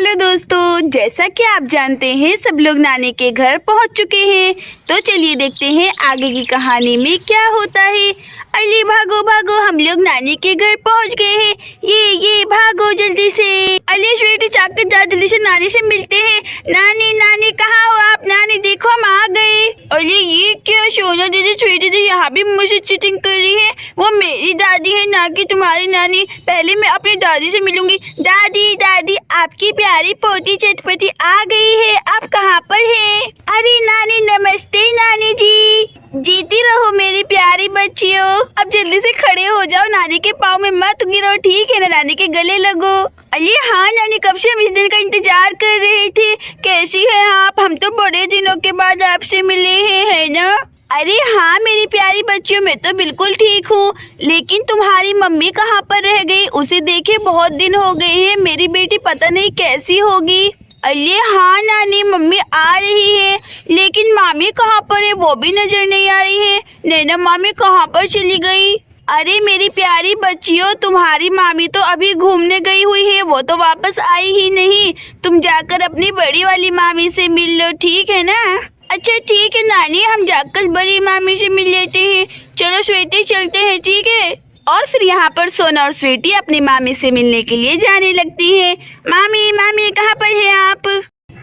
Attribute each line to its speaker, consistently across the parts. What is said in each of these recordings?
Speaker 1: Hello दोस्तों, जैसा कि आप जानते हैं सब लोग नानी के घर पहुंच चुके हैं। तो चलिए देखते हैं आगे की कहानी में क्या होता है। अरे भागो भागो, हम लोग नानी के घर पहुंच गए हैं। ये भागो जल्दी से। अरे स्वीटी चाकर जा, जल्दी से नानी से मिलते हैं। नानी नानी कहाँ हो आप? नानी देखो हम आ गए। अरे ये क्या, सोना दीदी स्वीटी दीदी यहाँ भी मुझसे चीटिंग कर रही है। वो मेरी दादी है ना कि तुम्हारी नानी। पहले मैं अपनी दादी से मिलूंगी। दादी दादी, आपकी प्यारी पोती चटपटी आ गई है। आप कहाँ पर हैं? अरे नानी नमस्ते नानी जी। जीती रहो मेरी प्यारी बच्चियों। अब जल्दी से खड़े हो जाओ, नानी के पाँव में मत गिरो, ठीक है ना? नानी के गले लगो। अरे हाँ नानी, कब से हम इस दिन का इंतजार कर रहे थे। कैसी है आप? हम तो बड़े दिनों के बाद आपसे मिले हैं, है ना? अरे हाँ मेरी प्यारी बच्चियों, मैं तो बिल्कुल ठीक हूँ। लेकिन तुम्हारी मम्मी कहाँ पर रह गई? उसे देखे बहुत दिन हो गए हैं। मेरी बेटी पता नहीं कैसी होगी। अरे हाँ नानी, मम्मी आ रही है, लेकिन मामी कहाँ पर है वो भी नजर नहीं आ रही है। नैना मामी कहाँ पर चली गई? अरे मेरी प्यारी बच्चियों, तुम्हारी मामी तो अभी घूमने गई हुई है, वो तो वापस आई ही नहीं। तुम जाकर अपनी बड़ी वाली मामी से मिल लो, ठीक है ना? अच्छा ठीक है नानी, हम जाकर बड़ी मामी से मिल लेते हैं। चलो स्वीटी चलते हैं, ठीक है? और फिर यहाँ पर सोना और स्वीटी अपनी मामी से मिलने के लिए जाने लगती है। मामी मामी कहाँ पर है आप?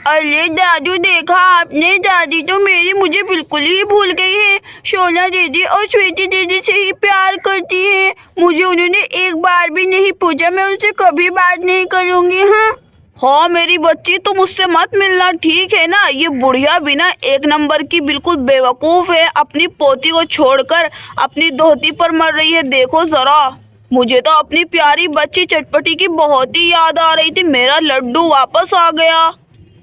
Speaker 1: अरे दादू, देखा आपने? दादी तो मेरी मुझे बिल्कुल ही भूल गई है। सोना दीदी और स्वीटी दीदी से ही प्यार करती है। मुझे उन्होंने एक बार भी नहीं पूछा। मैं उनसे कभी बात नहीं करूँगी। हाँ मेरी बच्ची, तुम उससे मत मिलना, ठीक है ना? ये बुढ़िया भी ना एक नंबर की बिल्कुल बेवकूफ है। अपनी पोती को छोड़कर अपनी दोहती पर मर रही है। देखो जरा, मुझे तो अपनी प्यारी बच्ची चटपटी की बहुत ही याद आ रही थी। मेरा लड्डू वापस आ गया।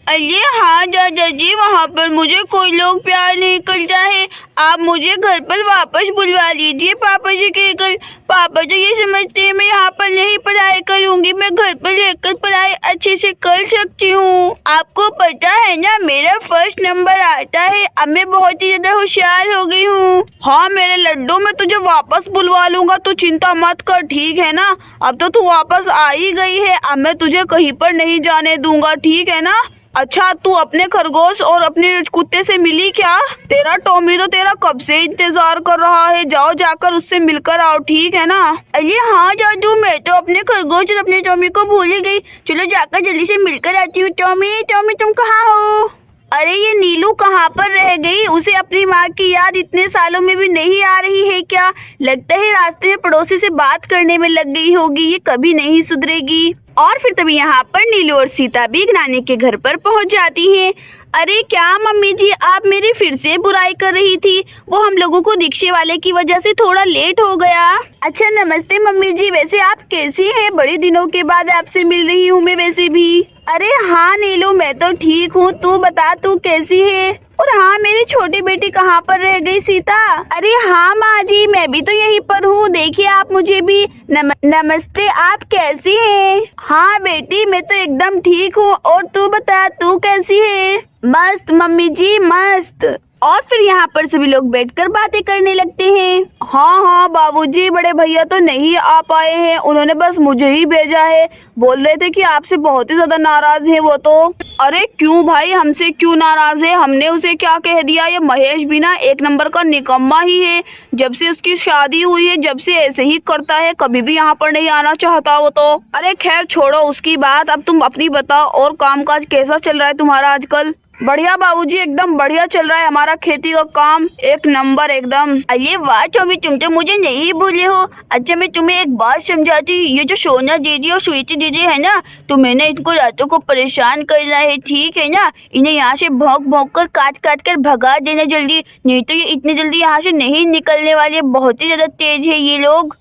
Speaker 1: अरे हाँ दादा जी, वहाँ पर मुझे कोई लोग प्यार नहीं करता है। आप मुझे घर पर वापस बुलवा लीजिए पापा जी के घर। पापा तो ये समझते हैं मैं यहाँ पर नहीं पढ़ाई करूँगी, मैं घर पर रहकर पढ़ाई अच्छे से कर सकती हूँ। आपको पता है ना, मेरा फर्स्ट नंबर आता है। अब मैं बहुत ही ज्यादा होशियार हो गई हूँ। हाँ मेरे लड्डू, मैं तुझे वापस बुलवा लूंगा, तू चिंता मत कर, ठीक है ना? अब तो तू वापस आ ही गई है, अब मैं तुझे कहीं पर नहीं जाने दूंगा, ठीक है ना? अच्छा, तू अपने खरगोश और अपने कुत्ते से मिली क्या? तेरा टॉमी तो तेरा कब से इंतजार कर रहा है। जाओ जाकर उससे मिलकर आओ, ठीक है ना? अरे हाँ जादू, मैं तो अपने खरगोश और अपने टॉमी को भूल ही गई। चलो जाकर जल्दी से मिलकर आती हूँ। टॉमी टॉमी, तुम कहाँ हो? अरे ये नीलू कहाँ पर रह गई? उसे अपनी माँ की याद इतने सालों में भी नहीं आ रही है क्या? लगता है रास्ते में पड़ोसी से बात करने में लग गई होगी। ये कभी नहीं सुधरेगी। और फिर तभी यहाँ पर नीलू और सीता भी नानी के घर पर पहुँच जाती हैं। अरे क्या मम्मी जी, आप मेरी फिर से बुराई कर रही थी? वो हम लोगों को रिक्शे वाले की वजह से थोड़ा लेट हो गया। अच्छा नमस्ते मम्मी जी, वैसे आप कैसी हैं? बड़े दिनों के बाद आपसे मिल रही हूँ मैं वैसे भी। अरे हाँ नीलू, मैं तो ठीक हूँ, तू बता तू कैसी है? और हाँ मेरी छोटी बेटी कहाँ पर रह गई सीता? अरे हाँ माँ जी, मैं भी तो यहीं पर हूँ। देखिए आप मुझे भी। नमस्ते, आप कैसी हैं? हाँ बेटी, मैं तो एकदम ठीक हूँ। और तू बता, तू कैसी है? मस्त मम्मी जी, मस्त। और फिर यहाँ पर सभी लोग बैठकर बातें करने लगते हैं। हाँ बाबूजी, बड़े भैया तो नहीं आ पाए हैं, उन्होंने बस मुझे ही भेजा है। बोल रहे थे कि आपसे बहुत ही ज्यादा नाराज है वो तो। अरे क्यों भाई, हमसे क्यों नाराज है? हमने उसे क्या कह दिया? ये महेश भी ना एक नंबर का निकम्मा ही है। जब से उसकी शादी हुई है, जब से ऐसे ही करता है, कभी भी यहाँ पर नहीं आना चाहता वो तो। अरे खैर छोड़ो उसकी बात, अब तुम अपनी बताओ, और कामकाज कैसा चल रहा है तुम्हारा आजकल? बढ़िया बाबूजी, एकदम बढ़िया चल रहा है हमारा खेती का काम, एक नंबर एकदम। अरे वाह टॉमी, तुम तो मुझे नहीं भूले हो। अच्छा मैं तुम्हें एक बात समझाती। ये जो सोना दीदी और स्वीटी दीदी है ना, तुम्हें ना इनको रातों को परेशान करना है, ठीक है ना? इन्हें यहाँ से भौंक भौंक कर काट काट कर भगा देना जल्दी, नहीं तो ये इतनी जल्दी यहाँ से नहीं निकलने वाले। बहुत ही ज्यादा तेज है ये लोग।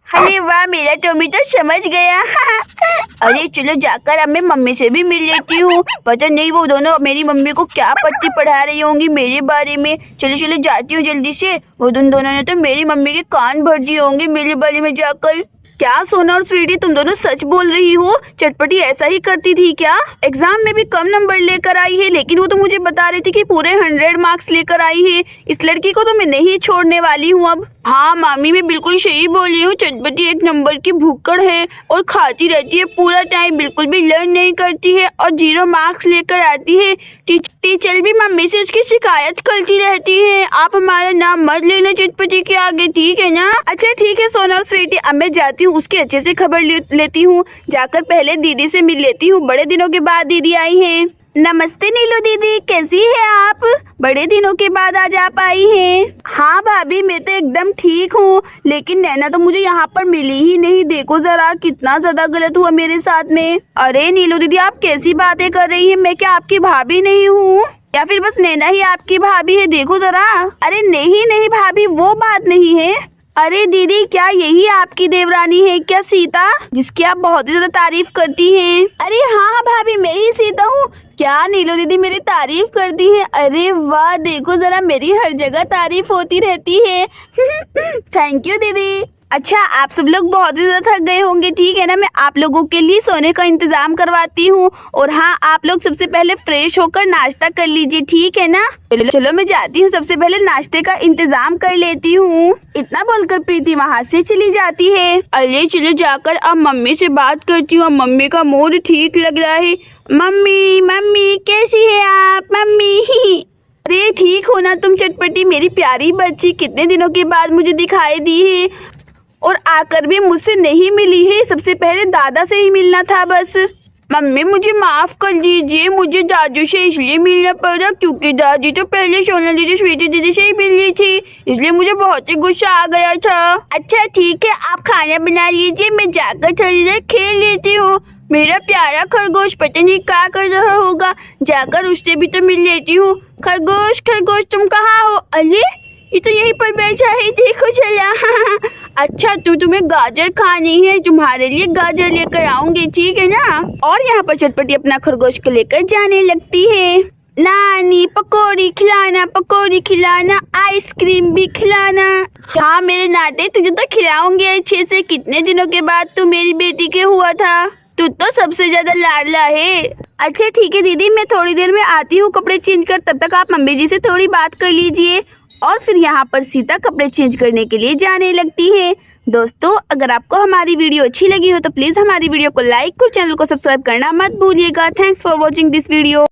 Speaker 1: अरे वाह, मेरा टॉमी तो समझ गया। अरे चलो जाकर अब मैं मम्मी से भी मिल लेती हूँ। पता नहीं वो दोनों मेरी मम्मी को क्या पट्टी पढ़ा रही होंगी मेरे बारे में। चलो चलो जाती हूँ जल्दी से। वो दोनों ने तो मेरी मम्मी के कान भर दिए होंगे मेरे बारे में जाकर। क्या सोना और स्वीटी, तुम दोनों सच बोल रही हो? चटपटी ऐसा ही करती थी क्या? एग्जाम में भी कम नंबर लेकर आई है, लेकिन वो तो मुझे बता रही थी कि पूरे 100 मार्क्स लेकर आई है। इस लड़की को तो मैं नहीं छोड़ने वाली हूँ अब। हाँ मामी, मैं बिल्कुल सही बोली हूँ। चटपटी एक नंबर की भूखड़ है और खाती रहती है पूरा टाइम, बिल्कुल भी लर्न नहीं करती है और 0 मार्क्स लेकर आती है। टीचर भी मम्मी से उसकी शिकायत करती रहती है। आप हमारा नाम मत लेना चटपटी के आगे, ठीक है ना? अच्छा ठीक है सोना और स्वीटी, अब मैं जाती हूँ, उसकी अच्छे से खबर लेती हूँ। जाकर पहले दीदी से मिल लेती हूँ, बड़े दिनों के बाद दीदी आई हैं। नमस्ते नीलू दीदी, कैसी है आप? बड़े दिनों के बाद आज आप आई हैं। हाँ भाभी, मैं तो एकदम ठीक हूँ, लेकिन नैना तो मुझे यहाँ पर मिली ही नहीं। देखो जरा कितना ज्यादा गलत हुआ मेरे साथ में। अरे नीलू दीदी, आप कैसी बातें कर रही हैं? मैं क्या आपकी भाभी नहीं हूँ या फिर बस नैना ही आपकी भाभी है? देखो जरा। अरे नहीं भाभी, वो बात नहीं है। अरे दीदी, क्या यही आपकी देवरानी है क्या, सीता, जिसकी आप बहुत ही ज्यादा तारीफ करती हैं? अरे हाँ भाभी, मैं ही सीता हूँ। क्या नीलू दीदी मेरी तारीफ करती है? अरे वाह, देखो जरा, मेरी हर जगह तारीफ होती रहती है। थैंक यू दीदी। अच्छा, आप सब लोग बहुत ही ज्यादा थक गए होंगे, ठीक है ना? मैं आप लोगों के लिए सोने का इंतजाम करवाती हूँ। और हाँ, आप लोग सबसे पहले फ्रेश होकर नाश्ता कर लीजिए, ठीक है ना? चलो मैं जाती हूँ, सबसे पहले नाश्ते का इंतजाम कर लेती हूँ। इतना बोलकर प्रीति वहाँ से चली जाती है। अरे चलो जाकर अब मम्मी से बात करती हूँ। मम्मी का मूड ठीक लग रहा है। मम्मी कैसी है आप? मम्मी अरे ठीक हो ना तुम चटपटी, मेरी प्यारी बच्ची? कितने दिनों के बाद मुझे दिखाई दी है और आकर भी मुझसे नहीं मिली है। सबसे पहले दादा से ही मिलना था बस। मम्मी मुझे माफ कर दीजिए, मुझे दादू से इसलिए मिलना पड़ा क्योंकि दादी तो पहले सोना दीदी स्वीटी दीदी से ही मिल रही थी, इसलिए मुझे बहुत ही गुस्सा आ गया था। अच्छा ठीक है, आप खाना बना लीजिए, मैं जाकर थोड़ी देर खेल लेती हूँ। मेरा प्यारा खरगोश पता नहीं क्या कर रहा होगा, जाकर उससे भी तो मिल लेती हूँ। खरगोश तुम कहाँ हो? अरे ये तो यहीं पर बैठा है, देखो चला। अच्छा तुम्हें गाजर खानी है, तुम्हारे लिए गाजर लेकर आऊंगी, ठीक है ना? और यहाँ पर चटपटी अपना खरगोश को लेकर जाने लगती है। नानी पकौड़ी खिलाना, आइसक्रीम भी खिलाना। हाँ मेरे नाते, तुझे तो खिलाऊंगी अच्छे से। कितने दिनों के बाद तू मेरी बेटी के हुआ था, तू तो सबसे ज्यादा लाडला है। अच्छा ठीक है दीदी, मैं थोड़ी देर में आती हूँ कपड़े चेंज कर, तब तक आप मम्मी जी से थोड़ी बात कर लीजिए। और फिर यहाँ पर सीता कपड़े चेंज करने के लिए जाने लगती है। दोस्तों, अगर आपको हमारी वीडियो अच्छी लगी हो तो प्लीज हमारी वीडियो को लाइक और चैनल को सब्सक्राइब करना मत भूलिएगा। Thanks for watching this video.